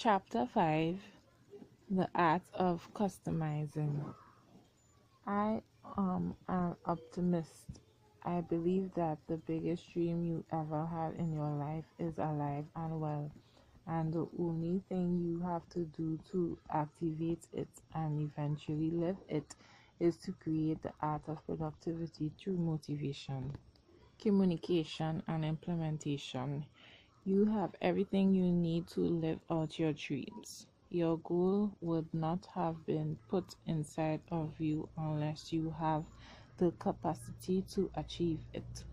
Chapter 5: The Art of Customizing. I am an optimist. I believe that the biggest dream you ever had in your life is alive and well, and the only thing you have to do to activate it and eventually live it is to create the art of productivity through motivation, communication, and implementation. You have everything you need to live out your dreams. Your goal would not have been put inside of you unless you have the capacity to achieve it.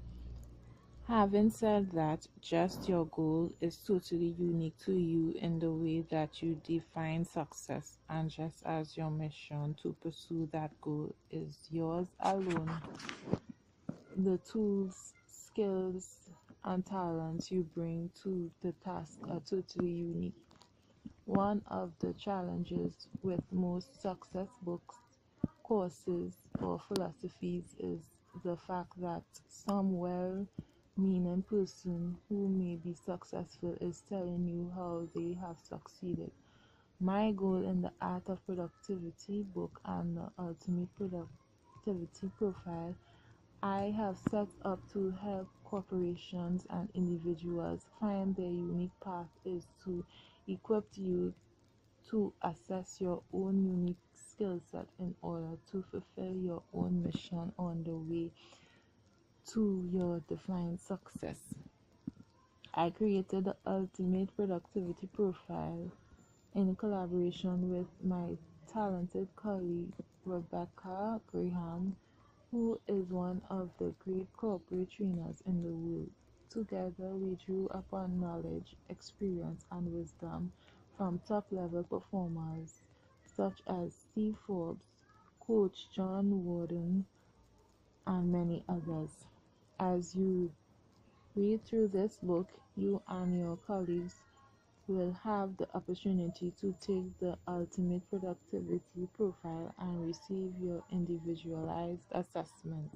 Having said that, just your goal is totally unique to you in the way that you define success, and just as your mission to pursue that goal is yours alone, the tools, skills, and talents you bring to the task are totally unique. One of the challenges with most success books, courses, or philosophies is the fact that some well meaning person who may be successful is telling you how they have succeeded. My goal in the Art of Productivity book and the Ultimate Productivity Profile I have set up to help corporations and individuals find their unique path is to equip you to assess your own unique skill set in order to fulfill your own mission on the way to your defined success. I created the Ultimate Productivity Profile in collaboration with my talented colleague Rebecca Graham, who is one of the great corporate trainers in the world. Together, we drew upon knowledge, experience, and wisdom from top level performers such as Steve Forbes, Coach John Wooden, and many others. As you read through this book, you and your colleagues will have the opportunity to take the Ultimate Productivity Profile and receive your individualized assessments.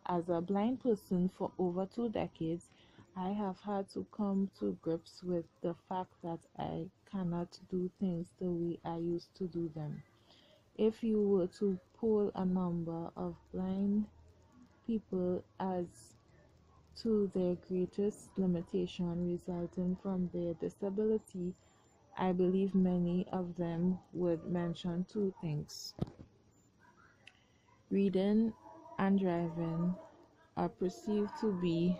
As a blind person for over 2 decades, I have had to come to grips with the fact that I cannot do things the way I used to do them. If you were to poll a number of blind people as to their greatest limitation resulting from their disability, I believe many of them would mention two things: reading and driving are perceived to be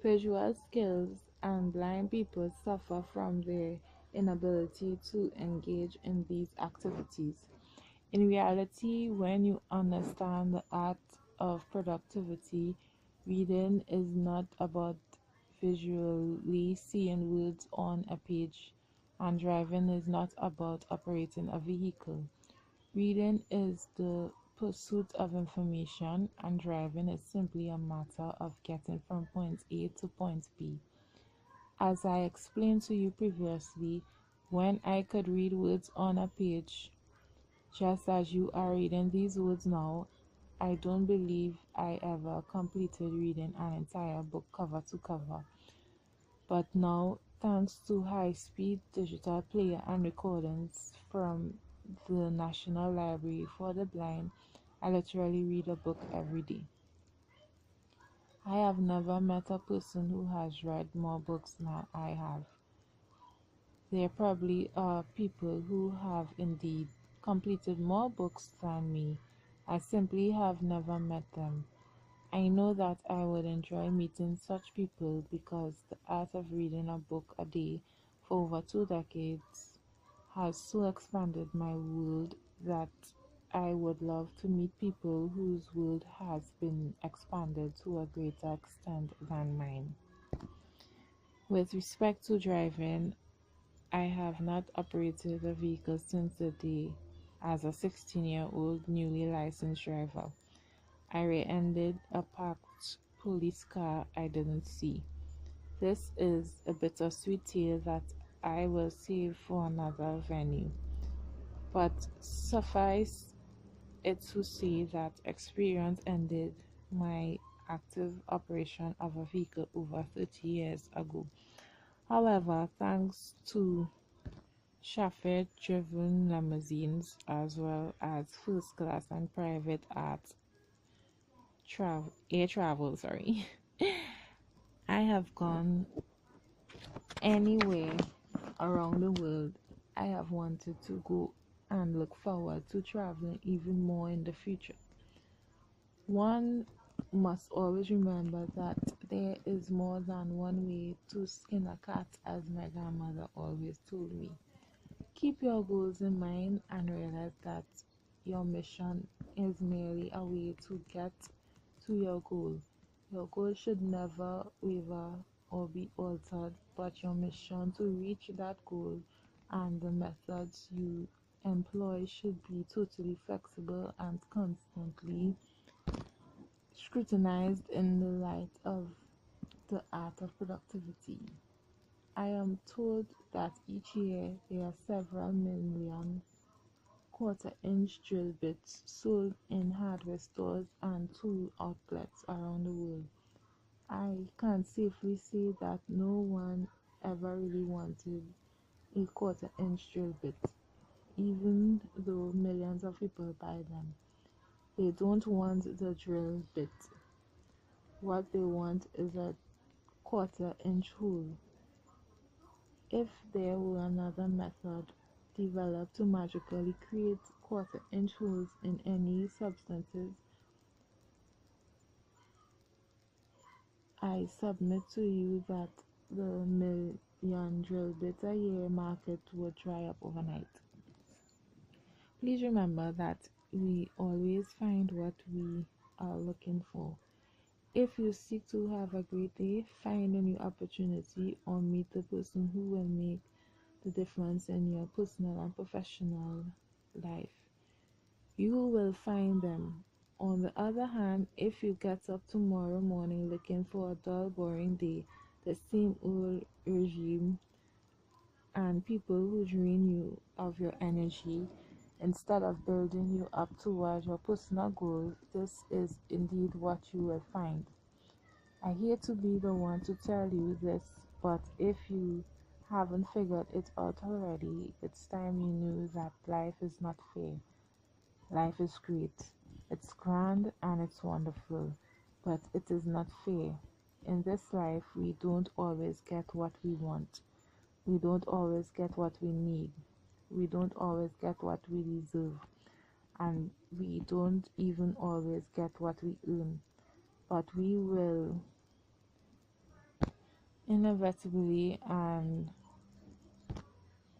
visual skills, and blind people suffer from their inability to engage in these activities. In reality, when you understand the art of productivity, reading is not about visually seeing words on a page, and driving is not about operating a vehicle. Reading is the pursuit of information, and driving is simply a matter of getting from point A to point B. As I explained to you previously, when I could read words on a page, just as you are reading these words now, I don't believe I ever completed reading an entire book cover to cover. But now, thanks to high-speed digital player and recordings from the National Library for the Blind, I literally read a book every day. I have never met a person who has read more books than I have. There probably are people who have indeed completed more books than me. I simply have never met them. I know that I would enjoy meeting such people because the art of reading a book a day for over 2 decades has so expanded my world that I would love to meet people whose world has been expanded to a greater extent than mine. With respect to driving, I have not operated a vehicle since the day as a 16-year-old newly licensed driver. I rear-ended a parked police car I didn't see. This is a bittersweet tale that I will save for another venue, but suffice it to say that experience ended my active operation of a vehicle over 30 years ago. However, thanks to chauffeur-driven limousines as well as first-class and private air travel, sorry, I have gone anywhere around the world I have wanted to go and look forward to traveling even more in the future. One must always remember that there is more than one way to skin a cat, as my grandmother always told me. Keep your goals in mind and realize that your mission is merely a way to get to your goal. Your goal should never waver or be altered, but your mission to reach that goal and the methods you employ should be totally flexible and constantly scrutinized in the light of the art of productivity. I am told that each year there are several million quarter-inch drill bits sold in hardware stores and tool outlets around the world. I can safely say that no one ever really wanted a quarter-inch drill bit, even though millions of people buy them. They don't want the drill bit. What they want is a quarter-inch hole. If there were another method developed to magically create quarter-inch holes in any substances, I submit to you that the million drill bits a year market would dry up overnight. Please remember that we always find what we are looking for. If you seek to have a great day, find a new opportunity, or meet the person who will make the difference in your personal and professional life, you will find them. On the other hand, if you get up tomorrow morning looking for a dull, boring day, the same old regime and people who drain you of your energy instead of building you up toward your personal goals, this is indeed what you will find. I hate to be the one to tell you this, but if you haven't figured it out already, it's time you knew that life is not fair. Life is great. It's grand and it's wonderful, but it is not fair. In this life, we don't always get what we want. We don't always get what we need. We don't always get what we deserve. And we don't even always get what we earn. But we will inevitably and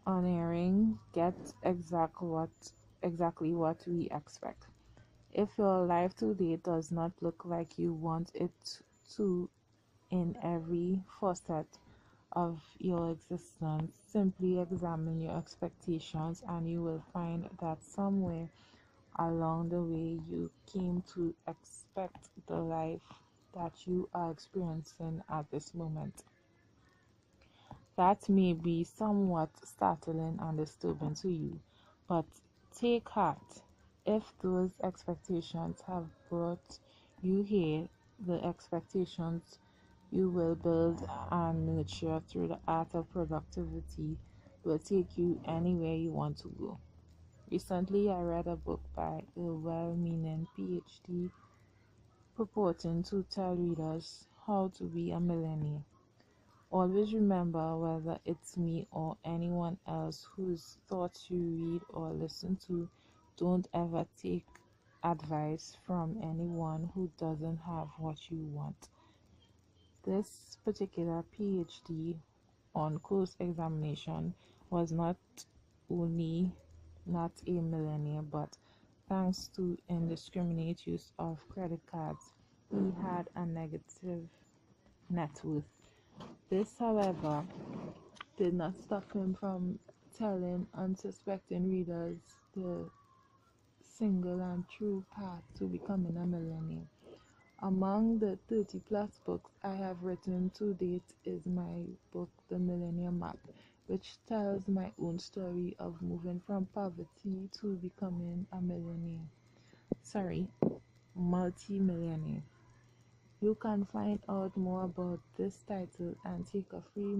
unerring get exactly what we expect. If your life today does not look like you want it to in every facet of your existence, simply examine your expectations and you will find that somewhere along the way you came to expect the life that you are experiencing at this moment. That may be somewhat startling and disturbing to you, but take heart. If those expectations have brought you here, the expectations you will build and nurture through the art of productivity will take you anywhere you want to go. Recently, I read a book by a well meaning PhD purporting to tell readers how to be a millionaire. Always remember, whether it's me or anyone else whose thoughts you read or listen to, don't ever take advice from anyone who doesn't have what you want. This particular PhD on course examination was not only not a millionaire, but thanks to indiscriminate use of credit cards, he had a negative net worth. This, however, did not stop him from telling unsuspecting readers the single and true path to becoming a millionaire. Among the 30 plus books I have written to date is my book, The Millennium Map, which tells my own story of moving from poverty to becoming a millionaire. Sorry, multi-millionaire. You can find out more about this title and take a free